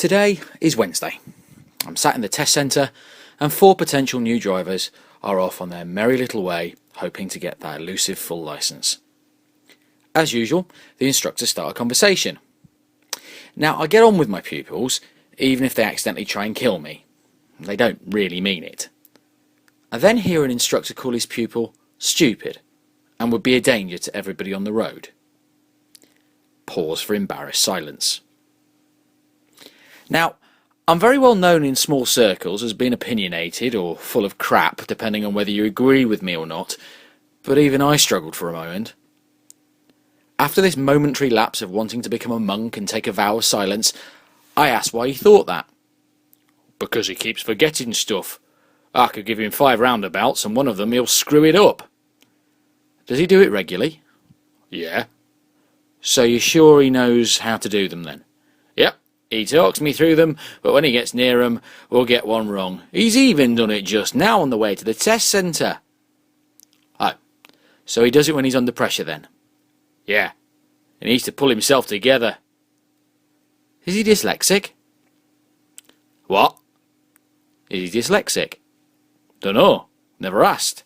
Today is Wednesday. I'm sat in the test centre and 4 potential new drivers are off on their merry little way hoping to get that elusive full licence. As usual, the instructors start a conversation. Now, I get on with my pupils even if they accidentally try and kill me. They don't really mean it. I then hear an instructor call his pupil stupid and would be a danger to everybody on the road. Pause for embarrassed silence. Now, I'm very well known in small circles as being opinionated or full of crap, depending on whether you agree with me or not, but even I struggled for a moment. After this momentary lapse of wanting to become a monk and take a vow of silence, I asked why he thought that. Because he keeps forgetting stuff. I could give him 5 roundabouts and one of them he'll screw it up. Does he do it regularly? Yeah. So you're sure he knows how to do them then? Yep. He talks me through them, but when he gets near them, we'll get one wrong. He's even done it just now on the way to the test centre. Oh, so he does it when he's under pressure then? Yeah, he needs to pull himself together. Is he dyslexic? What? Is he dyslexic? Dunno, never asked.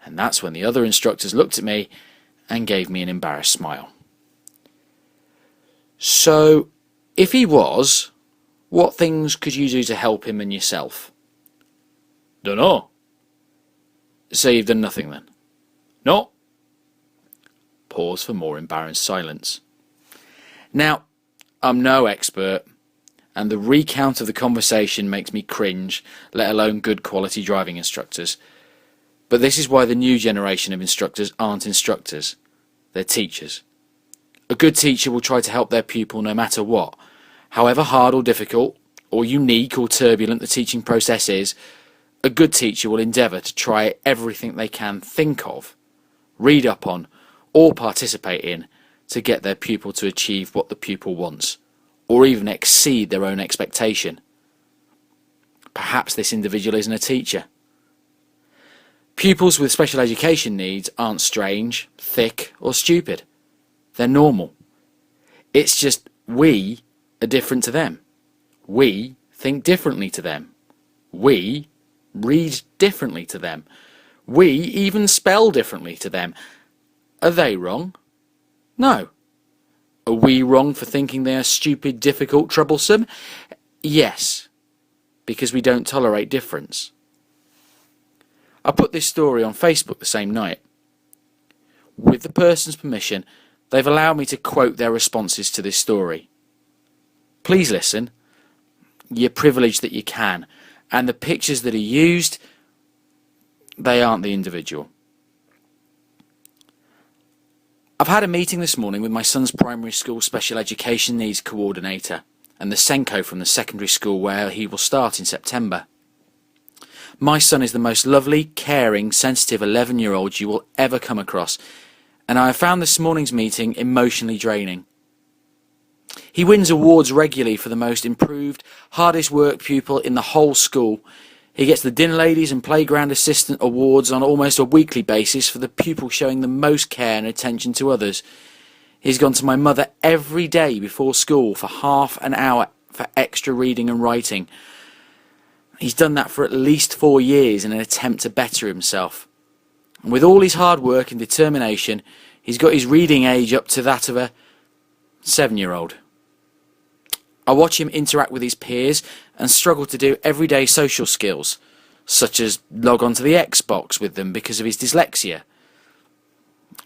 And that's when the other instructors looked at me and gave me an embarrassed smile. So, if he was, what things could you do to help him and yourself? Dunno. So you've done nothing then? No. Pause for more embarrassed silence. Now, I'm no expert, and the recount of the conversation makes me cringe, let alone good quality driving instructors. But this is why the new generation of instructors aren't instructors, they're teachers. A good teacher will try to help their pupil no matter what. However hard or difficult, or unique or turbulent the teaching process is, a good teacher will endeavour to try everything they can think of, read up on, or participate in to get their pupil to achieve what the pupil wants, or even exceed their own expectation. Perhaps this individual isn't a teacher. Pupils with special education needs aren't strange, thick, or stupid. They're normal. It's just we are different to them. We think differently to them. We read differently to them. We even spell differently to them. Are they wrong? No. Are we wrong for thinking they are stupid, difficult, troublesome? Yes, because we don't tolerate difference. I put this story on Facebook the same night. With the person's permission, they've allowed me to quote their responses to this story. Please listen. You're privileged that you can, and the pictures that are used, they aren't the individual. I've had a meeting this morning with my son's primary school special education needs coordinator and the Senko from the secondary school where he will start in September. My son is the most lovely, caring, sensitive 11-year-old you will ever come across, and I have found this morning's meeting emotionally draining. He wins awards regularly for the most improved, hardest work pupil in the whole school. He gets the dinner ladies and playground assistant awards on almost a weekly basis for the pupil showing the most care and attention to others. He's gone to my mother every day before school for half an hour for extra reading and writing. He's done that for at least 4 years in an attempt to better himself. And with all his hard work and determination, he's got his reading age up to that of a 7-year-old. I watch him interact with his peers and struggle to do everyday social skills, such as log onto the Xbox with them because of his dyslexia.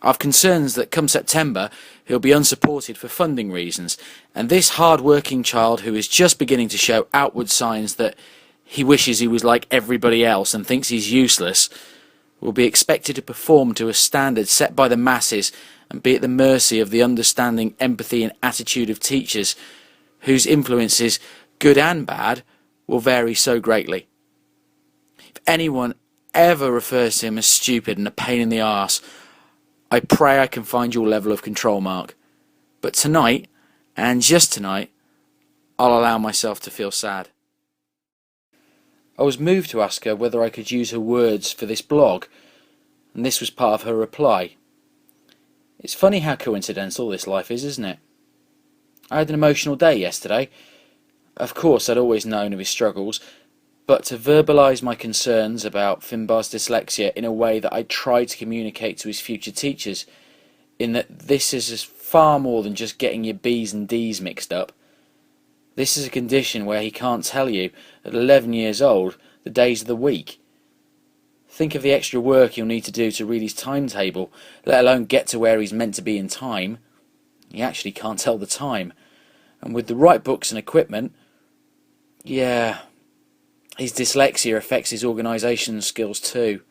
I've concerns that come September he'll be unsupported for funding reasons, and this hard-working child who is just beginning to show outward signs that he wishes he was like everybody else and thinks he's useless will be expected to perform to a standard set by the masses and be at the mercy of the understanding, empathy and attitude of teachers whose influences, good and bad, will vary so greatly. If anyone ever refers to him as stupid and a pain in the arse, I pray I can find your level of control, Mark. But tonight, and just tonight, I'll allow myself to feel sad. I was moved to ask her whether I could use her words for this blog, and this was part of her reply. It's funny how coincidental this life is, isn't it? I had an emotional day yesterday, Of course, I'd always known of his struggles, but to verbalise my concerns about Finbar's dyslexia in a way that I tried to communicate to his future teachers, in that this is far more than just getting your B's and D's mixed up. This is a condition where he can't tell you, at 11 years old, the days of the week. Think of the extra work he'll need to do to read his timetable, let alone get to where he's meant to be in time. He actually can't tell the time. And with the right books and equipment, yeah, his dyslexia affects his organisation skills too.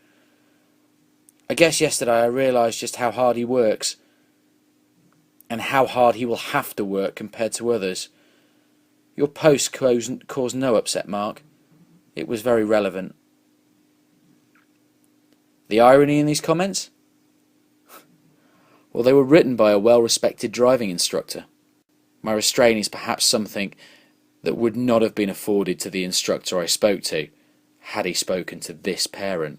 I guess yesterday I realised just how hard he works, and how hard he will have to work compared to others. Your post caused no upset, Mark. It was very relevant. The irony in these comments? Well, they were written by a well-respected driving instructor. My restraint is perhaps something that would not have been afforded to the instructor I spoke to, had he spoken to this parent.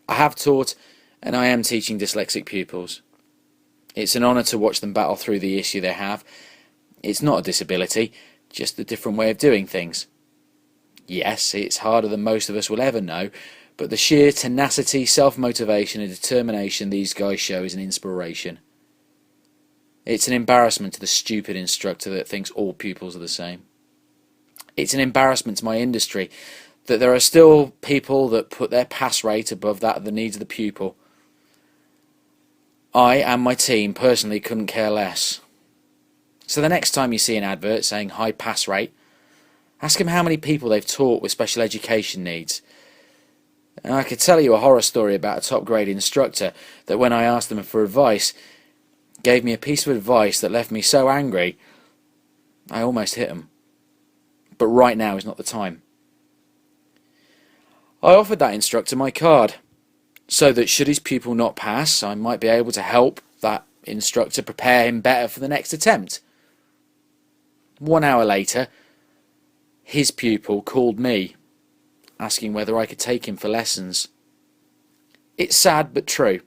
I have taught, and I am teaching dyslexic pupils. It's an honour to watch them battle through the issue they have. It's not a disability, just a different way of doing things. Yes, it's harder than most of us will ever know, but the sheer tenacity, self-motivation and determination these guys show is an inspiration. It's an embarrassment to the stupid instructor that thinks all pupils are the same. It's an embarrassment to my industry that there are still people that put their pass rate above that of the needs of the pupil. I and my team personally couldn't care less. So the next time you see an advert saying high pass rate, ask them how many people they've taught with special education needs. And I could tell you a horror story about a top grade instructor that when I asked them for advice, gave me a piece of advice that left me so angry, I almost hit him. But right now is not the time. I offered that instructor my card, so that should his pupil not pass, I might be able to help that instructor prepare him better for the next attempt. 1 hour later, his pupil called me, asking whether I could take him for lessons. It's sad but true.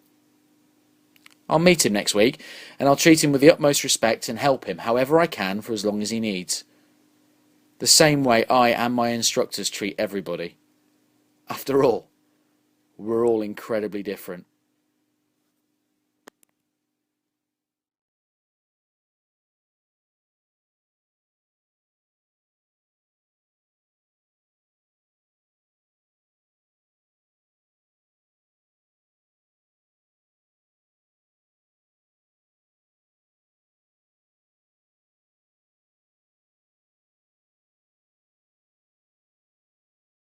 I'll meet him next week, and I'll treat him with the utmost respect and help him however I can for as long as he needs. The same way I and my instructors treat everybody. After all, we're all incredibly different.